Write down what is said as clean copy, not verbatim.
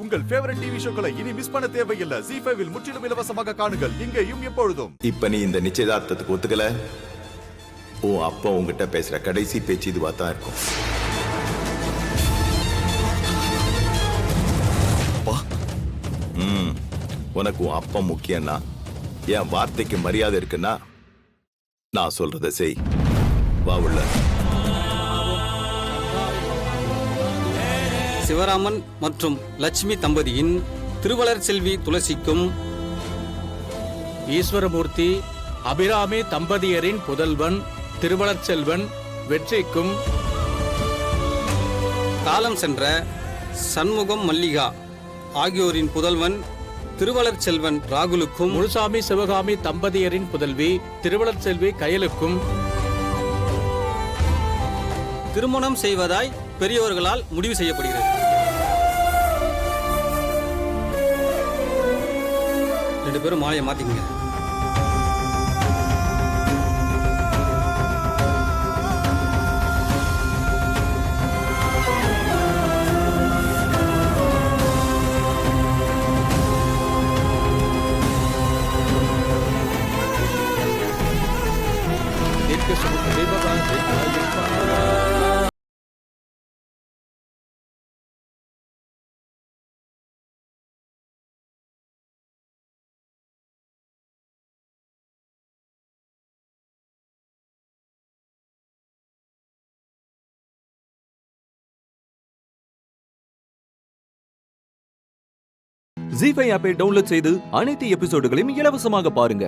உங்கள் favourite TV ஷோக்களை இனி miss பண்ண தேவையில்லை. ZEE5 இல் முற்றிலும் இலவசமாக காணுங்கள், இங்கேயும் எப்பொழுதும். இப்ப நீ இந்த நிச்சயதார்த்தத்துக்கு ஒத்துக்கல, உன் அப்பா உங்ககிட்ட பேசுற கடைசி பேச்சு இதுவா தான் இருக்கும். உனக்கு உன் அப்பா முக்கியம்னா, என் வார்த்தைக்கு மரியாதை இருக்குன்னா நான் சொல்றத செய். வா உள்ள. சிவராமன் மற்றும் லட்சுமி தம்பதியின் திருவளர் செல்வி துளசிக்கும், ஈஸ்வரமூர்த்தி அபிராமி தம்பதியரின் புதல்வன் திருவளர் செல்வன் வெற்றிக்கும், காலம் சென்ற சண்முகம் மல்லிகா ஆகியோரின் புதல்வன் திருவளர் செல்வன் ராகுலுக்கும், முழுசாமி சிவகாமி தம்பதியரின் புதல்வி திருவளர் செல்வி கயலுக்கும் திருமணம் செய்வதாய் பெரியவர்களால் முடிவு செய்யப்படுகிறது. ரெண்டு பேரும் மாலையை மாத்திக்கங்க. ZEE5 ஆப்பை டவுன்லோட் செய்து அனைத்து எபிசோடுகளையும் இலவசமாக பாருங்க.